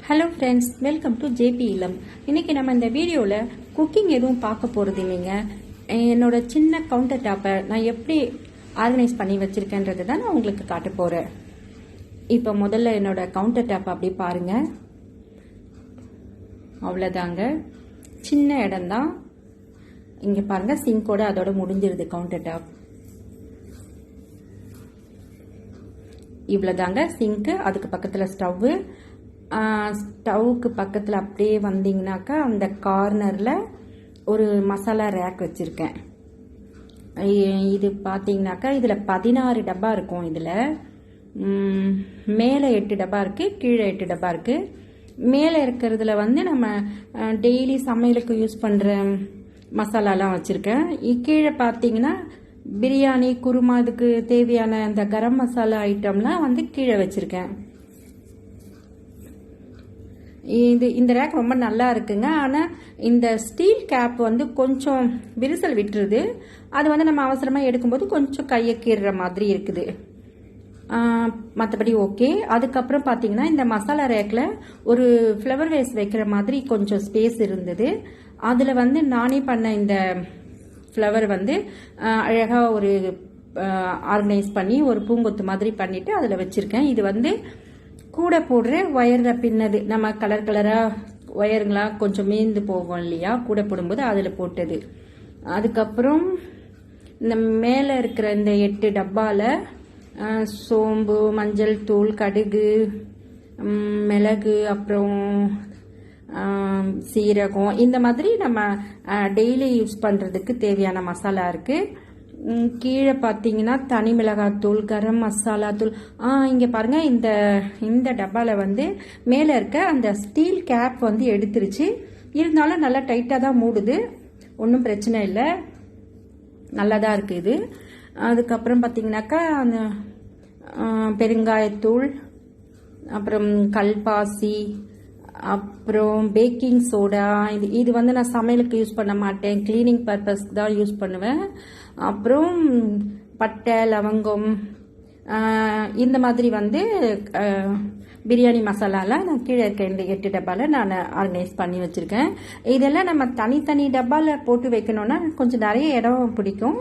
Hello friends, welcome to JP இல்லம். இன்றைக்கி நம்ம இந்த வீடியோவில் குக்கிங் எதுவும் பார்க்க போகிறது இல்லைங்க. என்னோட சின்ன கவுண்டர் டாப்பை நான் எப்படி ஆர்கனைஸ் பண்ணி வச்சுருக்கேன்றது தான் நான் உங்களுக்கு காட்ட போகிறேன். இப்போ முதல்ல என்னோட கவுண்டர் டாப் அப்படி பாருங்கள். அவ்வளோதாங்க, சின்ன இடம்தான். இங்கே பாருங்கள், சிங்கோட அதோட முடிஞ்சிருது கவுண்டர் டாப். இவ்வளோதாங்க சிங்க்கு. அதுக்கு பக்கத்தில் ஸ்டவ்வு. ஸ்டவ்வுக்கு பக்கத்தில் அப்படியே வந்தீங்கன்னாக்கா அந்த கார்னரில் ஒரு மசாலா ரேக் வச்சுருக்கேன். இது பார்த்தீங்கன்னாக்கா இதில் 16 டப்பா இருக்கும். இதில் மேலே 8 டப்பா இருக்குது, கீழே 8 டப்பா இருக்குது. மேலே இருக்கிறதுல வந்து நம்ம டெய்லி சமையலுக்கு யூஸ் பண்ணுற மசாலாலாம் வச்சுருக்கேன். கீழே பார்த்தீங்கன்னா பிரியாணி, குருமா, இதுக்கு தேவையான இந்த கரம் மசாலா ஐட்டம்லாம் வந்து கீழே வச்சுருக்கேன். இந்த ரேக் ரொம்ப நல்லா இருக்குங்க. ஆனால் இந்த ஸ்டீல் கேப் வந்து கொஞ்சம் விரிசல் விட்டுருது. அது வந்து நம்ம அவசரமாக எடுக்கும்போது கொஞ்சம் கையை கீறுற மாதிரி இருக்குது. மற்றபடி ஓகே. அதுக்கப்புறம் பார்த்தீங்கன்னா இந்த மசாலா ரேக்கில் ஒரு ஃப்ளவர் வேஸ் வைக்கிற மாதிரி கொஞ்சம் ஸ்பேஸ் இருந்தது. அதில் வந்து நானே பண்ண இந்த ஃப்ளவர் வந்து அழகாக ஒரு ஆர்கனைஸ் பண்ணி ஒரு பூங்கொத்து மாதிரி பண்ணிவிட்டு அதில் வச்சுருக்கேன். இது வந்து கூட போடுற ஒயரில் பின்னது. நம்ம கலர் கலராக ஒயருங்களாம் கொஞ்சம் மீந்து போகும் இல்லையா, கூட போடும்போது அதில் போட்டது. அதுக்கப்புறம் இந்த மேலே இருக்கிற இந்த 8 டப்பாவில் சோம்பு, மஞ்சள் தூள், கடுகு, மிளகு, அப்புறம் சீரகம், இந்த மாதிரி நம்ம டெய்லி யூஸ் பண்ணுறதுக்கு தேவையான மசாலா இருக்குது. கீழே பார்த்தீங்கன்னா தனி மிளகாத்தூள், கரம் மசாலா தூள். இங்கே பாருங்கள், இந்த டப்பாவில் வந்து மேலே இருக்க அந்த ஸ்டீல் கேப் வந்து எடுத்துருச்சு. இருந்தாலும் நல்லா டைட்டாக தான் மூடுது, ஒன்றும் பிரச்சனை இல்லை, நல்லா தான் இருக்குது இது. அதுக்கப்புறம் பார்த்தீங்கன்னாக்கா அந்த பெருங்காயத்தூள், அப்புறம் கல்பாசி, அப்புறம் பேக்கிங் சோடா. இது வந்து நான் சமையலுக்கு யூஸ் பண்ண மாட்டேன், கிளீனிங் பர்பஸ்க்கு தான் யூஸ் பண்ணுவேன். அப்புறம் பட்டை, லவங்கம், இந்த மாதிரி வந்து பிரியாணி மசாலாலாம் நான் கீழே இருக்க இந்த 8 டப்பாவில் நான் ஆர்கனைஸ் பண்ணி வச்சுருக்கேன். இதெல்லாம் நம்ம தனித்தனி டப்பாவில் போட்டு வைக்கணும்னா கொஞ்சம் நிறைய இடம் பிடிக்கும்.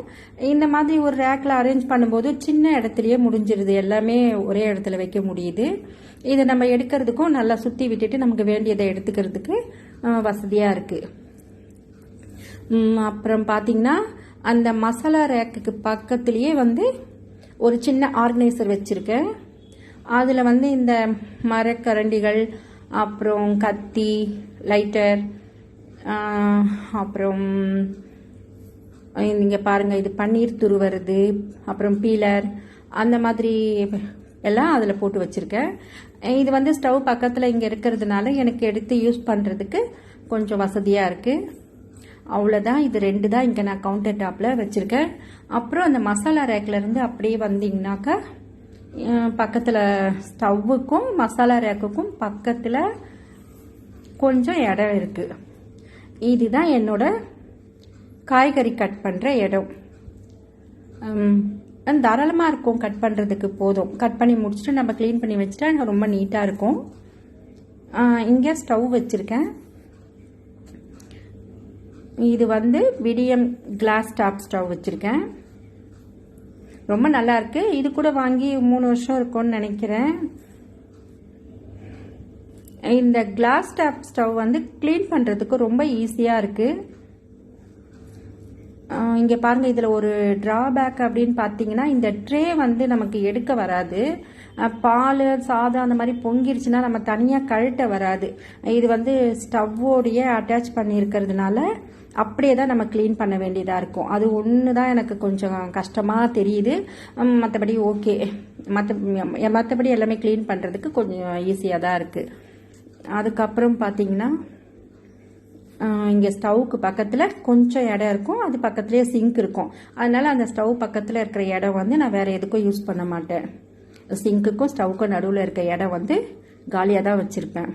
இந்த மாதிரி ஒரு ரேக்கில் அரேஞ்ச் பண்ணும்போது சின்ன இடத்துலையே முடிஞ்சிருது, எல்லாமே ஒரே இடத்துல வைக்க முடியுது. இதை நம்ம எடுக்கிறதுக்கும் நல்லா சுற்றி விட்டுட்டு நமக்கு வேண்டியதை எடுத்துக்கிறதுக்கு வசதியாக இருக்குது. அப்புறம் பார்த்தீங்கன்னா அந்த மசாலா ரேக்குக்கு பக்கத்துலேயே வந்து ஒரு சின்ன ஆர்கனைசர் வச்சுருக்கேன். அதில் வந்து இந்த மரக்கரண்டிகள், அப்புறம் கத்தி, லைட்டர், அப்புறம் நீங்கள் பாருங்கள், இது பன்னீர் துருவுறது, அப்புறம் பீலர், அந்த மாதிரி எல்லாம் அதில் போட்டு வச்சுருக்கேன். இது வந்து ஸ்டவ் பக்கத்தில் இங்கே இருக்கிறதுனால எனக்கு எடுத்து யூஸ் பண்ணுறதுக்கு கொஞ்சம் வசதியாக இருக்குது. அவ்வளோதான். இது 2 தான் இங்கே நான் கவுண்டர் டாப்பில் வச்சுருக்கேன். அப்புறம் அந்த மசாலா ரேக்லேருந்து அப்படியே வந்தீங்கன்னாக்கா பக்கத்தில் ஸ்டவ்வுக்கும் மசாலா ரேக்குக்கும் பக்கத்தில் கொஞ்சம் இடம் இருக்குது. இதுதான் என்னோட காய்கறி கட் பண்ணுற இடம். தாராளமாக இருக்கும், கட் பண்ணுறதுக்கு போதும். கட் பண்ணி முடிச்சுட்டு நம்ம க்ளீன் பண்ணி வச்சுட்டா ரொம்ப நீட்டாக இருக்கும். இங்கே ஸ்டவ் வச்சுருக்கேன். இது வந்து மீடியம் கிளாஸ் டாப் ஸ்டவ் வச்சுருக்கேன். ரொம்ப நல்லா இருக்கு. இது கூட வாங்கி 3 வருஷம் இருக்கும்னு நினைக்கிறேன். இந்த கிளாஸ் டாப் ஸ்டவ் வந்து க்ளீன் பண்ணுறதுக்கு ரொம்ப ஈஸியாக இருக்குது. இங்கே பாருங்கள், இதில் ஒரு ட்ராபேக் அப்படின்னு பார்த்தீங்கன்னா இந்த ட்ரே வந்து நமக்கு எடுக்க வராது. பால், சாதம் அந்த மாதிரி பொங்கிருச்சுன்னா நம்ம தனியாக கழட்ட வராது. இது வந்து ஸ்டவ்வோடைய அட்டாச் பண்ணியிருக்கிறதுனால அப்படியே தான் நம்ம க்ளீன் பண்ண வேண்டியதாக இருக்கும். அது ஒன்று தான் எனக்கு கொஞ்சம் கஷ்டமாக தெரியுது. மற்றபடி ஓகே, மற்றபடி எல்லாமே க்ளீன் பண்ணுறதுக்கு கொஞ்சம் ஈஸியாக தான் இருக்குது. அதுக்கப்புறம் பார்த்தீங்கன்னா இங்கே ஸ்டவ்வுக்கு பக்கத்தில் கொஞ்சம் இடம் இருக்கும், அது பக்கத்துலேயே சிங்க் இருக்கும். அதனால் அந்த ஸ்டவ் பக்கத்தில் இருக்கிற இடம் வந்து நான் வேறு எதுக்கும் யூஸ் பண்ண மாட்டேன். சிங்க்குக்கும் ஸ்டவ்வுக்கும் நடுவில் இருக்க இடம் வந்து காலியாக தான் வச்சுருப்பேன்.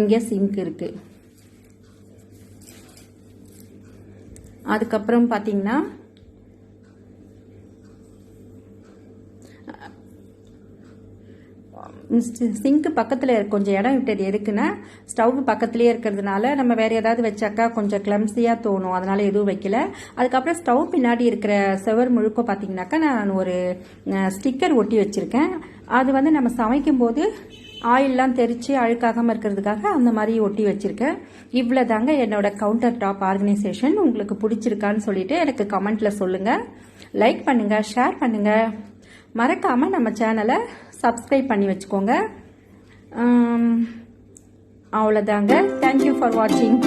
இங்கே சிங்க் இருக்கு. அதுக்கப்புறம் பார்த்தீங்கன்னா சிங்க்கு பக்கத்தில் கொஞ்சம் இடம் விட்டது எதுக்குன்னா ஸ்டவ் பக்கத்துலேயே இருக்கிறதுனால நம்ம வேறு ஏதாவது வச்சாக்கா கொஞ்சம் கிளம்ஸியாக தோணும், அதனால எதுவும் வைக்கல. அதுக்கப்புறம் ஸ்டவ் பின்னாடி இருக்கிற செவர் முழுக்க பார்த்தீங்கன்னாக்கா நான் ஒரு ஸ்டிக்கர் ஒட்டி வச்சுருக்கேன். அது வந்து நம்ம சமைக்கும் போது ஆயிலெலாம் தெரித்து அழுக்காகாமல் இருக்கிறதுக்காக அந்த மாதிரி ஒட்டி வச்சுருக்கேன். இவ்வளோ தாங்க என்னோட கவுண்டர் டாப் ஆர்கனைசேஷன். உங்களுக்கு பிடிச்சிருக்கான்னு சொல்லிட்டு எனக்கு கமெண்ட்டில் சொல்லுங்கள். லைக் பண்ணுங்கள், ஷேர் பண்ணுங்கள், மறக்காமல் நம்ம சேனலை சப்ஸ்கிரைப் பண்ணி வச்சுக்கோங்க. அவ்வளோதாங்க. தேங்க்யூ ஃபார் வாட்சிங்.